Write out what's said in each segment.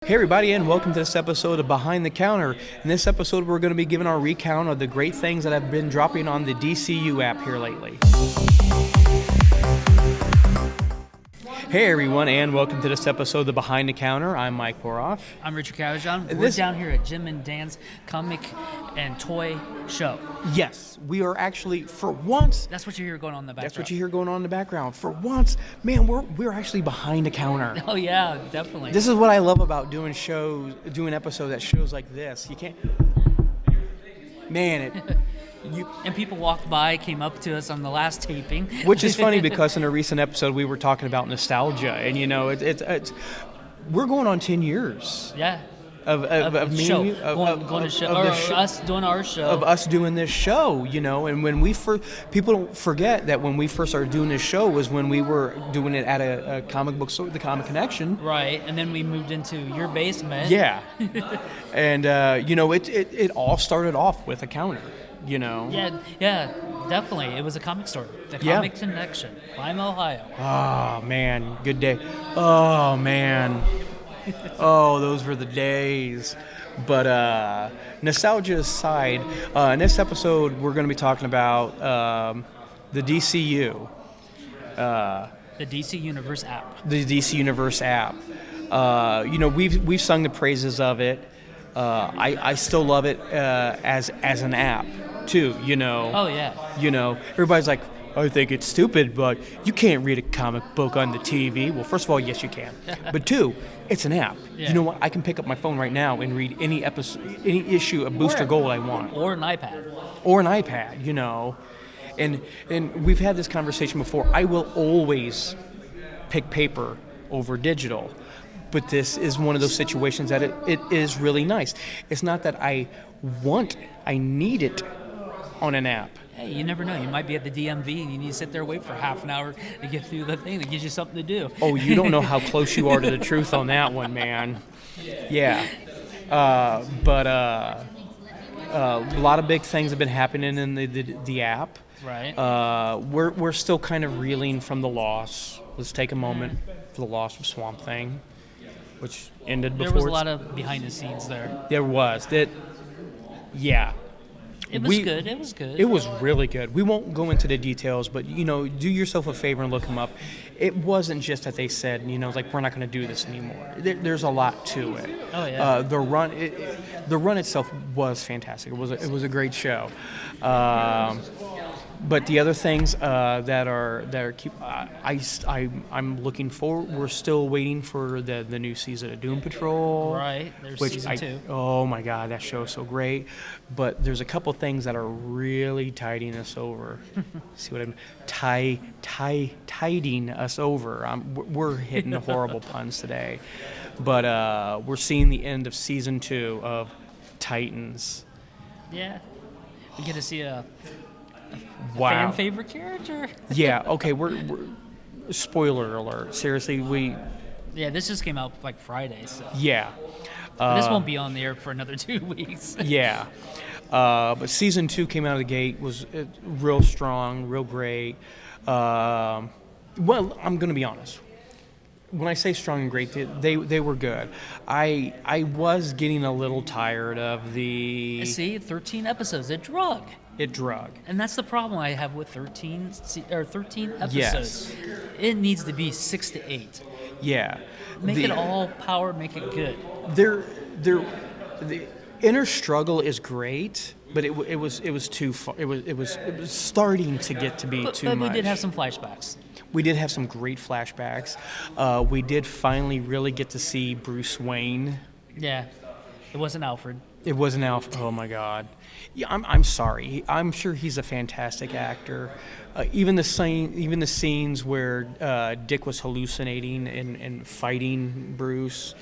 Hey everybody, and welcome to this episode of Behind the Counter. In this episode, we're going to be giving our recount of the great things that have been dropping on the DCU app here lately. Hey everyone, and welcome to this episode of Behind the Counter. I'm Mike Boroff. I'm Richard Cavajon. We're down here at Jim and Dan's comic and toy show. Yes, we are actually, for once... That's what you hear going on in the background. That's what you hear going on in the background. For once, man, we're actually behind the counter. Oh yeah, definitely. This is what I love about doing episodes at shows like this. You can't... Man, and people walked by, came up to us on the last taping. Which is funny because in a recent episode we were talking about nostalgia, and it's we're going on 10 years. Yeah. Of me show. and you, going to show, us doing our show. Of us doing this show, and when people don't forget that when we first started doing this show was when we were doing it at a comic book store, the Comic Connection. Right, and then we moved into your basement. Yeah. And, it all started off with a counter, Yeah, definitely. It was a comic store. The Comic Connection, Lima, Ohio. Oh, man, good day. Oh, man. Oh, those were the days. But nostalgia aside, in this episode, we're going to be talking about the DCU. The DC Universe app. The DC Universe app. We've sung the praises of it. I still love it as an app, too, Oh, yeah. Everybody's like, I think it's stupid, but you can't read a comic book on the TV. Well, first of all, yes, you can. But two, it's an app. Yeah. You know what? I can pick up my phone right now and read any issue of Booster Gold I want. Or an iPad. Or an iPad, And we've had this conversation before. I will always pick paper over digital. But this is one of those situations that it is really nice. It's not that I need it on an app. Hey, you never know. You might be at the DMV and you need to sit there and wait for half an hour to get through the thing that gives you something to do. Oh, you don't know how close you are to the truth on that one, man. Yeah. But a lot of big things have been happening in the app. Right. We're still kind of reeling from the loss. Let's take a moment for the loss of Swamp Thing, which ended before. There was a lot of behind the scenes there. There was. Yeah. It was good. It was good. It was really good. We won't go into the details, but, do yourself a favor and look them up. It wasn't just that they said, we're not going to do this anymore. There's a lot to it. Oh, yeah. The run itself was fantastic. It was a great show. But the other things I'm looking forward. We're still waiting for the new season of Doom Patrol. Right. There's season 2. Oh my God, that show is so great. But there's a couple things that are really tiding us over. See what I'm tiding us over. We're hitting horrible puns today. But we're seeing the end of season 2 of Titans. Yeah. We get to see a Wow. fan favorite character. Yeah. Okay. We're spoiler alert. Seriously, Yeah, this just came out like Friday. So. Yeah. This won't be on the air for another 2 weeks. Yeah. But season 2 came out of the gate, was real strong, real great. Well, I'm going to be honest. When I say strong and great, they were good. I was getting a little tired of the... See, 13 episodes. It drug. And that's the problem I have with 13 episodes. Yes. It needs to be 6 to 8. Yeah. Make it all power, make it good. The inner struggle is great, but it was too far. It was starting to get to be too much. But we did have some flashbacks. We did have some great flashbacks. We did finally really get to see Bruce Wayne. Yeah. It wasn't Alfred. It wasn't Alfred. Oh my God. Yeah, I'm sorry. I'm sure he's a fantastic actor. Even the scenes where Dick was hallucinating and fighting Bruce,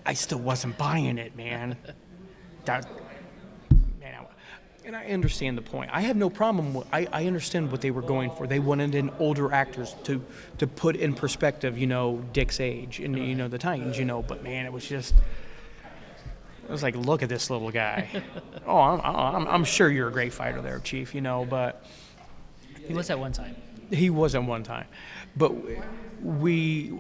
I still wasn't buying it, man. And I understand the point. I have no problem. I understand what they were going for. They wanted an older actors to put in perspective, Dick's age and the Titans, But man, it was just. It was like, look at this little guy. I'm sure you're a great fighter there, Chief, but... He was at one time. He wasn't one time, but we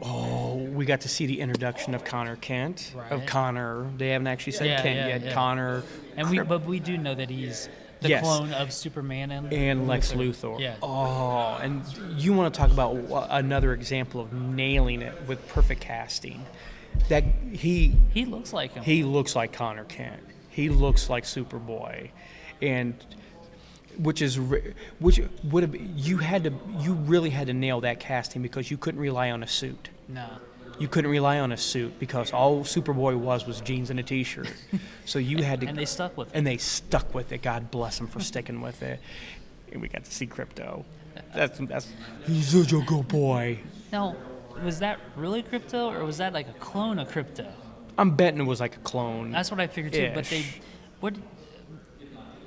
got to see the introduction of Connor Kent. Right. Of Connor, they haven't actually said Yeah, Kent yeah, yet. yeah. Connor, But we do know that he's the Yes. clone of Superman and Lex Luthor. Yeah. Oh, and you want to talk about another example of nailing it with perfect casting? That He looks like him. he looks like Connor Kent. He looks like Superboy, and which would have you really had to nail that casting because you couldn't rely on a suit. No. You couldn't rely on a suit because all Superboy was jeans and a t-shirt. So you had to, And they stuck with it. and they stuck with it. God bless them for sticking with it. And we got to see Crypto. That's he's such a good boy. Now, was that really Crypto, or was that like a clone of Crypto? I'm betting it was like a clone. That's what I figured too. But Ish.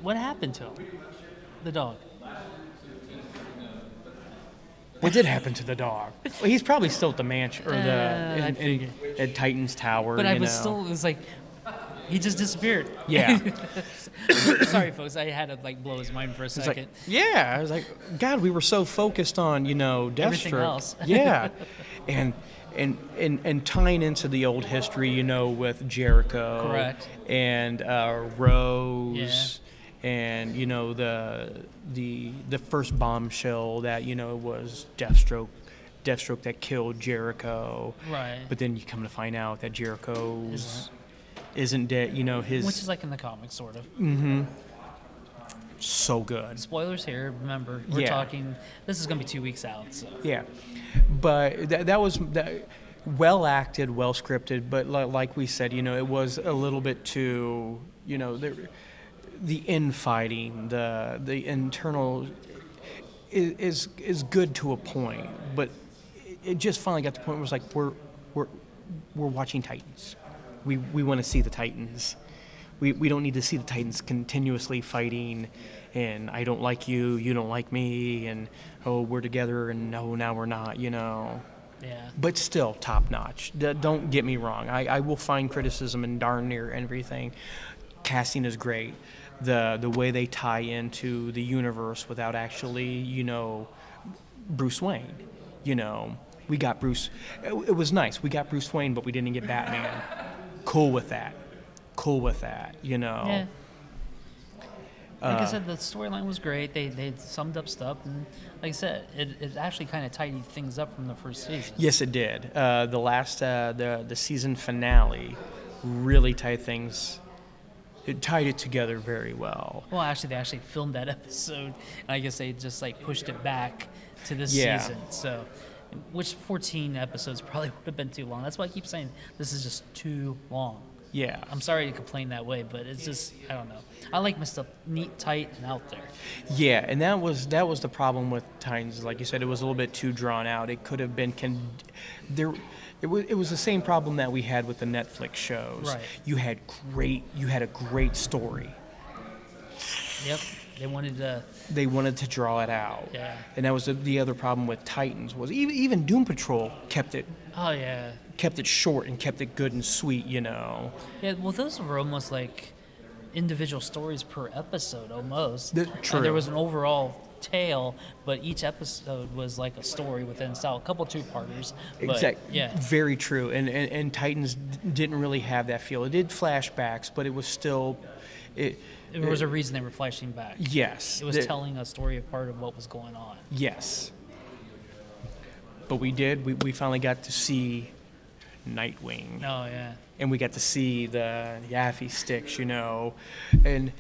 what happened to him? The dog. What did happen to the dog? Well, he's probably still at the mansion or I at Titan's Tower. But it was like, he just disappeared. Yeah. Sorry, folks. I had to like blow his mind for a It's second. like, yeah, I was like, God, we were so focused on, Deathstroke. Everything else. Yeah. And tying into the old history, with Jericho. Correct. And Rose. And, the first bombshell that, was Deathstroke that killed Jericho. Right. But then you come to find out that Jericho isn't dead, his... Which is like in the comics, sort of. Mm-hmm. So good. Spoilers here. Remember, we're Yeah. talking. This is going to be 2 weeks out. So. Yeah. But that was well acted, well scripted, but like we said, it was a little bit too, the infighting, the internal is good to a point, but it just finally got to the point where it was like we're watching Titans. We want to see the Titans. We don't need to see the Titans continuously fighting, and I don't like you, you don't like me, and we're together, and no, now we're not, Yeah. But still top notch. Don't get me wrong. I will find criticism in darn near everything. Casting is great. The way they tie into the universe without actually, Bruce Wayne. We got Bruce. It was nice. We got Bruce Wayne, but we didn't get Batman. Cool with that. Yeah. Like I said, the storyline was great. They summed up stuff, and like I said, it actually kind of tidied things up from the first season. Yes, it did. The last the season finale really tied things. It tied it together very well. Well, actually, they actually filmed that episode, and I guess they just like pushed it back to this Yeah. season. So, which 14 episodes probably would have been too long. That's why I keep saying this is just too long. Yeah. I'm sorry to complain that way, but it's just, I don't know. I like my stuff neat, tight, and out there. Yeah, and that was the problem with Titans. Like you said, it was a little bit too drawn out. It could have been it was the same problem that we had with the Netflix shows. Right. You had a great story. Yep. They wanted to draw it out. Yeah. And that was the other problem with Titans was even Doom Patrol kept it Oh, yeah. short and kept it good and sweet, Yeah, well, those were almost like individual stories per episode, almost. True. There was an overall tale, but each episode was like a story within itself. A couple two-parters. Exactly. Yeah. Very true. And Titans didn't really have that feel. It did flashbacks, but it was still... There was a reason they were flashing back. Yes. It was telling a story of part of what was going on. Yes. But we finally got to see Nightwing. Oh, yeah. And we got to see the Yaffy sticks, And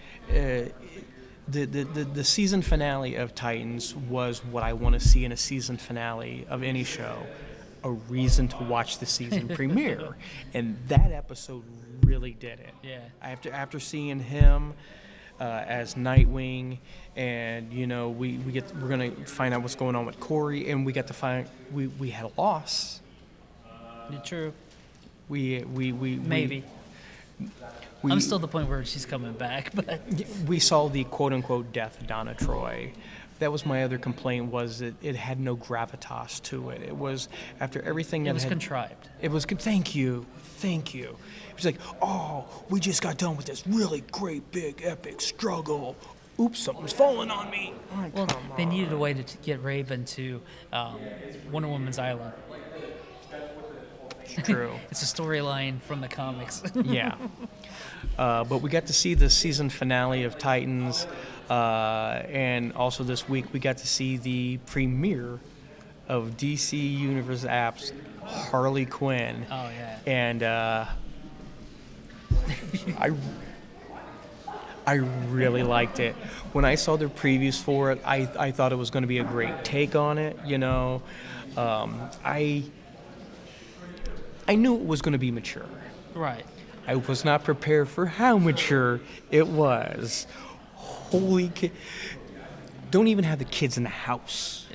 the season finale of Titans was what I want to see in a season finale of any show. A reason to watch the season premiere. And that episode really did it. Yeah. After seeing him as Nightwing, and we're gonna find out what's going on with Corey, and we got to find we had a loss. True. We Maybe. I'm still at the point where she's coming back, but we saw the quote unquote death of Donna Troy. That was my other complaint, was that it had no gravitas to it. It was after everything it was contrived. It was good. Thank you. It was like, oh, we just got done with this really great, big, epic struggle. oops, something's falling on me. Oh, Well, come they on. needed a way to get Raven to Wonder Woman's island. True. It's a storyline from the comics. Yeah. But we got to see the season finale of Titans, and also this week we got to see the premiere of DC Universe apps Harley Quinn. Oh yeah. And I really liked it. When I saw the previews for it, I thought it was going to be a great take on it. I knew it was going to be mature. Right. I was not prepared for how mature it was. Don't even have the kids in the house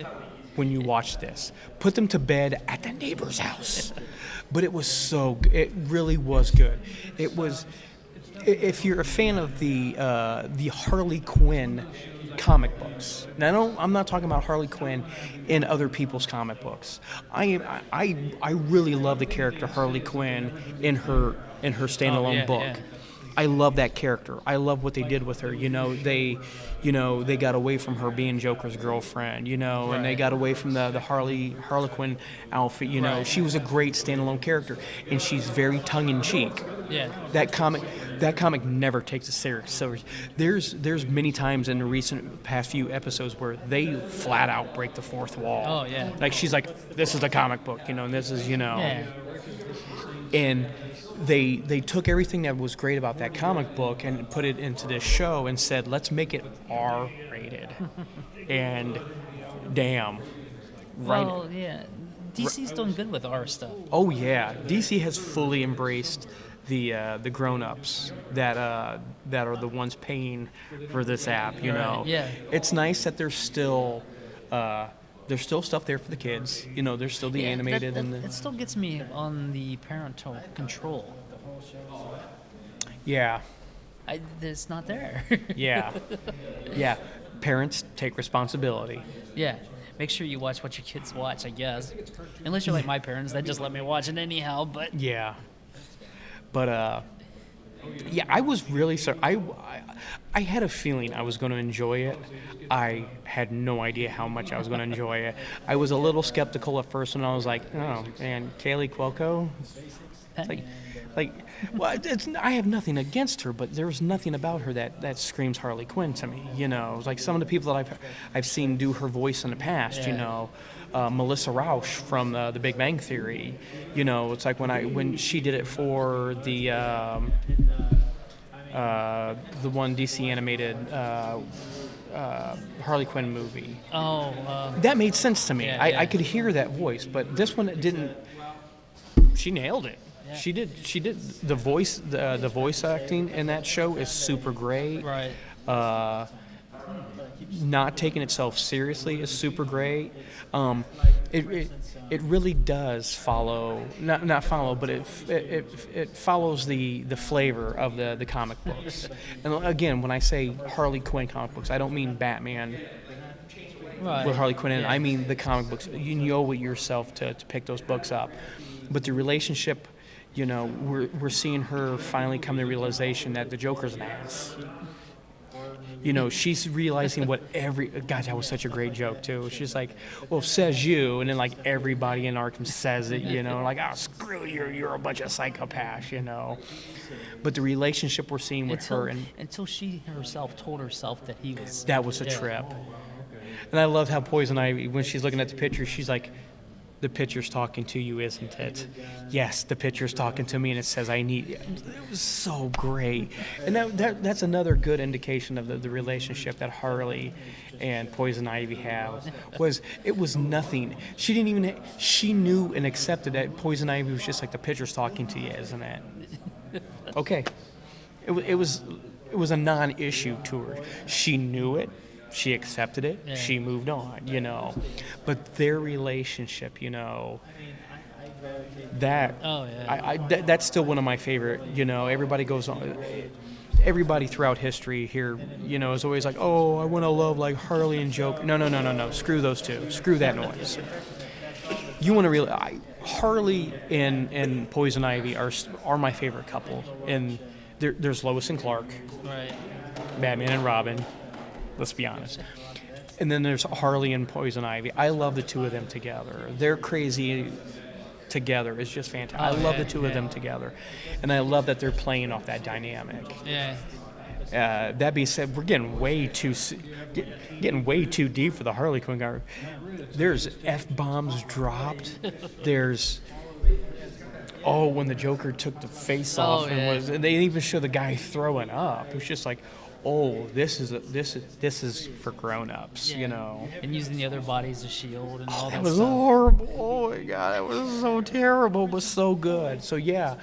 when you watch this. Put them to bed at the neighbor's house. But it was it really was good. It was, if you're a fan of the Harley Quinn comic books. Now, I'm not talking about Harley Quinn in other people's comic books. I really love the character Harley Quinn in her standalone book. Yeah. I love that character. I love what they did with her. They got away from her being Joker's girlfriend, right. And they got away from the Harlequin outfit, Right. She was a great standalone character, and she's very tongue-in-cheek. Yeah. That comic never takes it serious. So there's many times in the past few episodes where they flat out break the fourth wall. Oh, yeah. Like, she's like, this is the comic book, and this is, Yeah. And they took everything that was great about that comic book and put it into this show and said, let's make it R-rated. And damn. Well, yeah. DC's doing good with R stuff. Oh, yeah. DC has fully embraced the grown-ups that are the ones paying for this app, Right. Yeah. It's nice that there's still stuff there for the kids. There's still the animated and the... It still gets me on the parental control. Yeah. It's not there. Yeah. Yeah. Parents, take responsibility. Yeah. Make sure you watch what your kids watch, I guess. Unless you're like my parents, that just let me watch it anyhow, but... Yeah. But, yeah, I was really sorry. I had a feeling I was going to enjoy it. I had no idea how much I was going to enjoy it. I was a little skeptical at first when I was like, oh, man, Kaylee Cuoco? Well, I have nothing against her, but there was nothing about her that screams Harley Quinn to me. It's like some of the people that I've seen do her voice in the past. Yeah. Melissa Rauch from the Big Bang Theory. It's like when she did it for the one DC animated Harley Quinn movie. That made sense to me. Yeah, I could hear that voice, but this one didn't. She nailed it. Yeah. She did the voice. The voice acting in that show is super great. Right. Not taking itself seriously is super great. It really does follow, not follow, but it follows the flavor of the comic books. And again, when I say Harley Quinn comic books, I don't mean Batman Right. with Harley Quinn in it. Yeah. I mean the comic books. You know it yourself to pick those books up. But the relationship, we're seeing her finally come to the realization that the Joker's an ass. She's realizing God, that was such a great joke, too. She's like, well, says you, and then, like, everybody in Arkham says it, like, oh, screw you, you're a bunch of psychopaths, But the relationship we're seeing with her... Until she herself told herself that he was... That was a trip. And I loved how Poison Ivy, when she's looking at the picture, she's like, the picture's talking to you, isn't it? Yes, the picture's talking to me, and it says I need... It was so great. And that's another good indication of the relationship that Harley and Poison Ivy have. It was nothing. She knew and accepted that Poison Ivy was just like the picture's talking to you, isn't it? Okay. It was a non-issue to her. She knew it. She accepted it. Yeah. She moved on, But their relationship, that that's still one of my favorite. Everybody goes on. Everybody throughout history here, is always like, oh, I want to love like Harley and Joker. No. Screw those two. Screw that noise. You want to Harley and Poison Ivy are my favorite couple, and there's Lois and Clark, Right. Batman and Robin. Let's be honest. And then there's Harley and Poison Ivy. I love the two of them together. They're crazy together. It's just fantastic. I love the two of them together. And I love that they're playing off that dynamic. Yeah. That being said, we're getting way too deep for the Harley Quinn guy. There's F-bombs dropped. There's when the Joker took the face off and they even show the guy throwing up. It was just like, this is for grown-ups, you know. And using the other body as a shield and all that. That was stuff. horrible. Oh my God, that was so terrible, but so good. So yeah.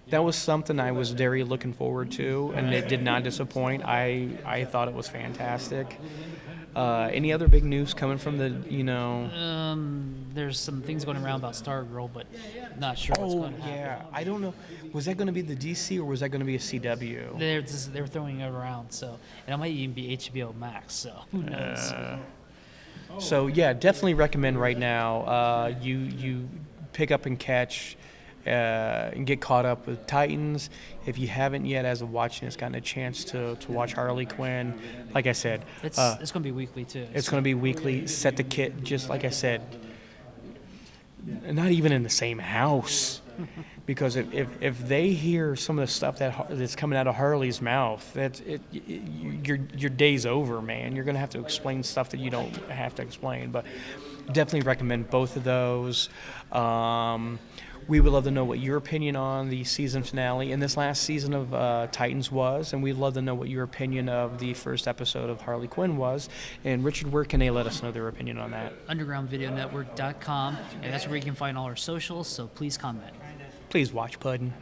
That was something I was very looking forward to, and it did not disappoint. I thought it was fantastic. Any other big news coming from the, There's some things going around about Stargirl, but not sure what's going to happen. Yeah. I don't know. Was that going to be the DC or was that going to be a CW? They're throwing it around, so and it might even be HBO Max. So who knows? So yeah, definitely recommend right now. You pick up and catch. And get caught up with Titans. If you haven't yet, as of watching this, gotten a chance to watch Harley Quinn, like I said, it's going to be weekly too. It's going to be weekly. Set the kit, just like I said, not even in the same house, because if they hear some of the stuff that's coming out of Harley's mouth, your day's over, man. You're going to have to explain stuff that you don't have to explain. But definitely recommend both of those. We would love to know what your opinion on the season finale in this last season of Titans was, and we'd love to know what your opinion of the first episode of Harley Quinn was. And Richard, where can they let us know their opinion on that? UndergroundVideoNetwork.com, and that's where you can find all our socials, so please comment. Please watch Puddin'.